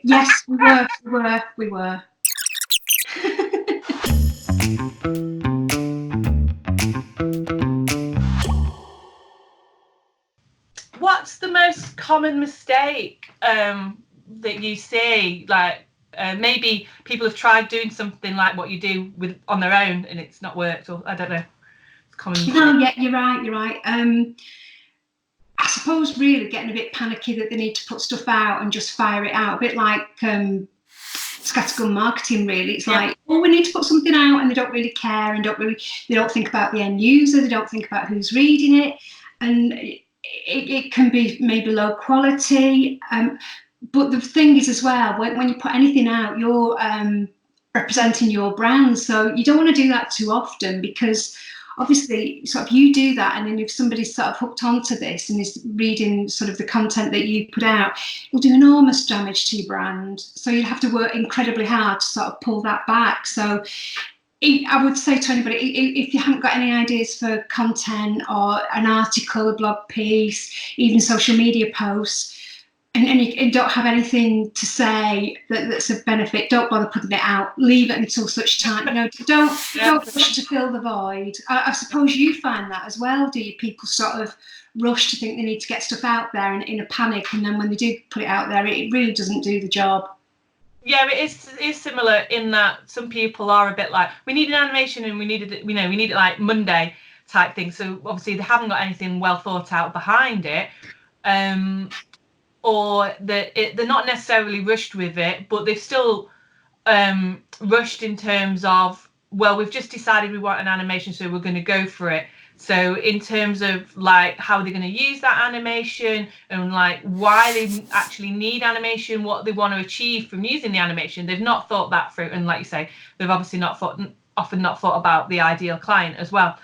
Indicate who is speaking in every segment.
Speaker 1: Yes, we were.
Speaker 2: What's the most common mistake that you see? Like maybe people have tried doing something like what you do on their own and it's not worked, or I don't know. It's common mistake.
Speaker 1: No, yeah, you're right. I suppose really getting a bit panicky that they need to put stuff out and just fire it out, a bit like scattergun marketing. Really, it's like, oh, we need to put something out, and they don't really care, and they don't think about the end user, they don't think about who's reading it, and it can be maybe low quality. But the thing is as well, when you put anything out, you're representing your brand, so you don't want to do that too often, because obviously sort of you do that, and then if somebody's sort of hooked onto this and is reading sort of the content that you put out, it'll do enormous damage to your brand. So you'd have to work incredibly hard to sort of pull that back. So I would say to anybody, if you haven't got any ideas for content or an article, a blog piece, even social media posts, and you don't have anything to say that's a benefit, don't bother putting it out. Leave it until such time. Don't rush to fill the void. I suppose you find that as well, do you? People sort of rush to think they need to get stuff out there in a panic, and then when they do put it out there, it really doesn't do the job.
Speaker 2: Yeah, it is similar in that some people are a bit like, we need an animation and we need it like Monday type thing. So obviously they haven't got anything well thought out behind it. Or they're not necessarily rushed with it, but they've still rushed in terms of, well, we've just decided we want an animation, so we're going to go for it. So in terms of like how they're going to use that animation and like why they actually need animation, what they want to achieve from using the animation, they've not thought that through. And like you say, they've obviously often not thought about the ideal client as well.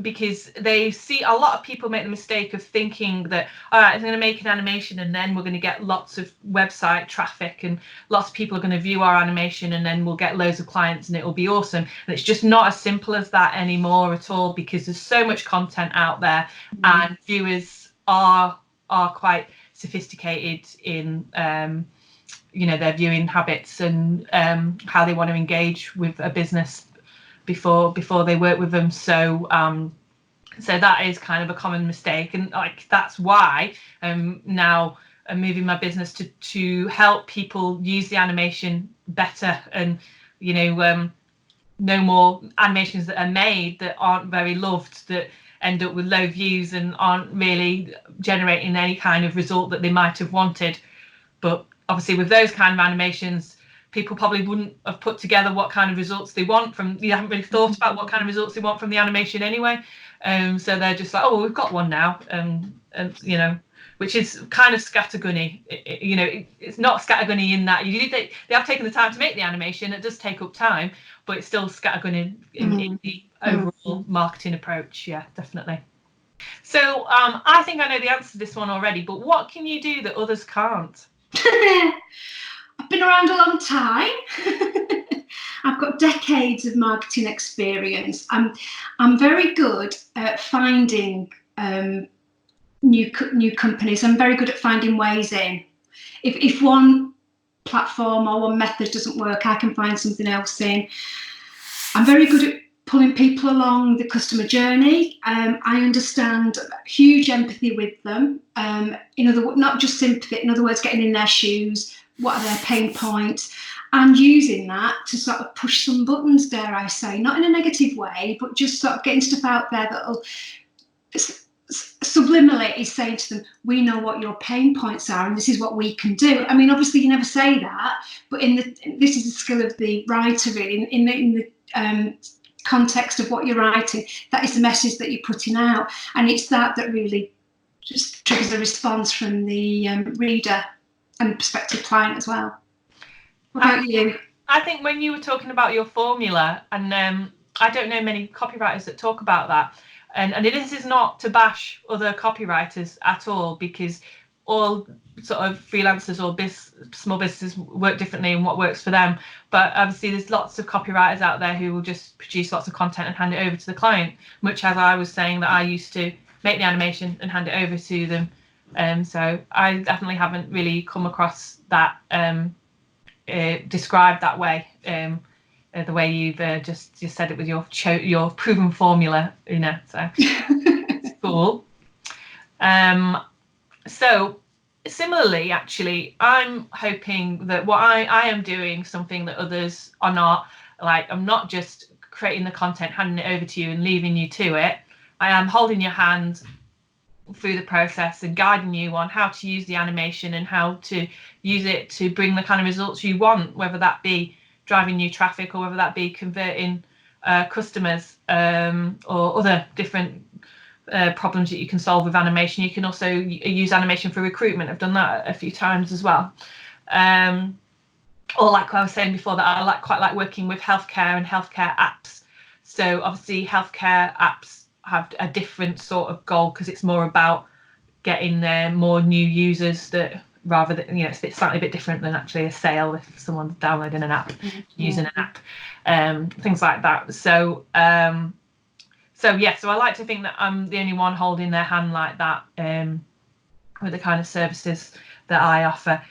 Speaker 2: Because they see a lot of people make the mistake of thinking that, all right, I'm going to make an animation and then we're going to get lots of website traffic and lots of people are going to view our animation and then we'll get loads of clients and it will be awesome. And it's just not as simple as that anymore at all, because there's so much content out there and viewers are quite sophisticated in their viewing habits and how they want to engage with a business before they work with them. So that is kind of a common mistake, and like that's why now I'm moving my business to help people use the animation better, and no more animations that are made that aren't very loved, that end up with low views and aren't really generating any kind of result that they might have wanted. But obviously with those kind of animations, people probably wouldn't have put together what kind of results they want from, you haven't really thought about what kind of results they want from the animation anyway. So they're just like, oh, well, we've got one now. And which is kind of scattergunny. It's not scattergunny in that they have taken the time to make the animation. It does take up time, but it's still scattergunny in the overall marketing approach. Yeah, definitely. So I think I know the answer to this one already, but what can you do that others can't?
Speaker 1: I've been around a long time. I've got decades of marketing experience. I'm very good at finding new companies. I'm very good at finding ways in. If one platform or one method doesn't work, I can find something else in. I'm very good at pulling people along the customer journey. I understand huge empathy with them. Not just sympathy, in other words, getting in their shoes. What are their pain points? And using that to sort of push some buttons, dare I say, not in a negative way, but just sort of getting stuff out there that'll subliminally is saying to them, we know what your pain points are and this is what we can do. I mean, obviously you never say that, but this is the skill of the writer, really, in the context of what you're writing. That is the message that you're putting out, and it's that really just triggers a response from the reader and prospective client as well. What about you?
Speaker 2: I think when you were talking about your formula, and I don't know many copywriters that talk about that, and this is not to bash other copywriters at all, because all sort of freelancers or small businesses work differently and what works for them. But obviously there's lots of copywriters out there who will just produce lots of content and hand it over to the client, much as I was saying that I used to make the animation and hand it over to them So I definitely haven't really come across that described that way. The way you've just said it with your proven formula, Una. So it's cool. So similarly, actually, I'm hoping that what I am doing something that others are not. Like, I'm not just creating the content, handing it over to you and leaving you to it. I am holding your hand through the process and guiding you on how to use the animation and how to use it to bring the kind of results you want, whether that be driving new traffic or whether that be converting customers, or other different problems that you can solve with animation. You can also use animation for recruitment. I've done that a few times as well. Or like I was saying before, that I quite like working with healthcare and healthcare apps. So obviously healthcare apps have a different sort of goal, because it's more about getting more new users, that rather than, you know, it's slightly a bit different than actually a sale if someone's downloading an app, using an app, things like that. So so I like to think that I'm the only one holding their hand like that, with the kind of services that I offer.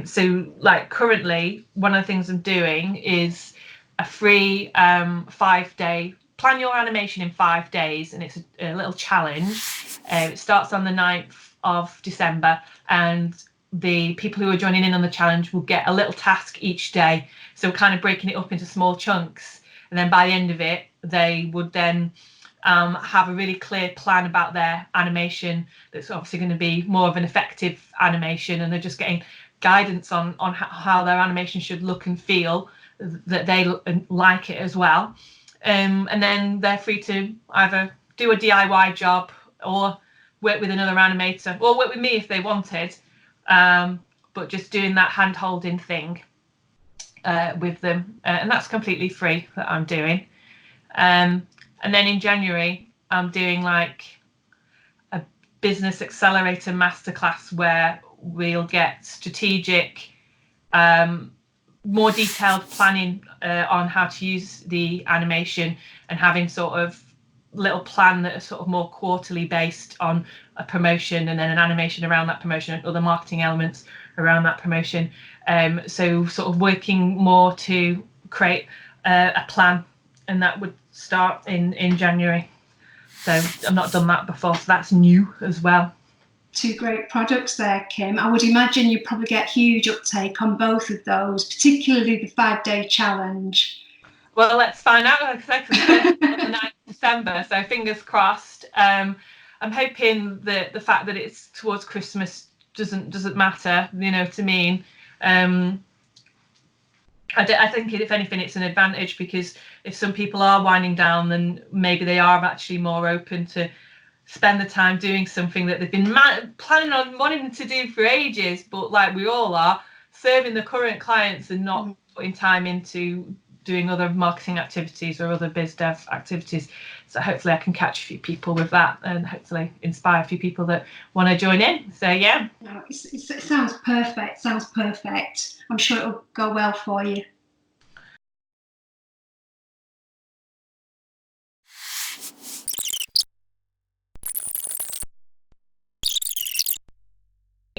Speaker 2: So like currently, one of the things I'm doing is a free 5-day plan your animation in 5 days, and it's a little challenge. It starts on the 9th of December, and the people who are joining in on the challenge will get a little task each day. So we're kind of breaking it up into small chunks, and then by the end of it, they would then have a really clear plan about their animation that's obviously going to be more of an effective animation, and they're just getting guidance on how their animation should look and feel, that they like it as well. And then they're free to either do a DIY job or work with another animator, or work with me if they wanted, but just doing that hand-holding thing with them, and that's completely free that I'm doing. And then in January, I'm doing like a business accelerator masterclass, where we'll get strategic, more detailed planning on how to use the animation, and having sort of little plan that are sort of more quarterly based on a promotion, and then an animation around that promotion and other marketing elements around that promotion. So sort of working more to create a plan, and that would start in January. So I've not done that before, so that's new as well.
Speaker 1: 2 great products there, Kim. I would imagine you probably get huge uptake on both of those, particularly the 5-day challenge.
Speaker 2: Well, let's find out. Like I said, on the 9th of December, so fingers crossed. I'm hoping that the fact that it's towards Christmas doesn't matter, you know, to me. I think if anything, it's an advantage, because if some people are winding down, then maybe they are actually more open to spend the time doing something that they've been planning on wanting to do for ages, but like we all are, serving the current clients and not putting time into doing other marketing activities or other biz dev activities. So hopefully I can catch a few people with that, and hopefully inspire a few people that want to join in. So yeah.
Speaker 1: No, it sounds perfect. I'm sure it'll go well for you.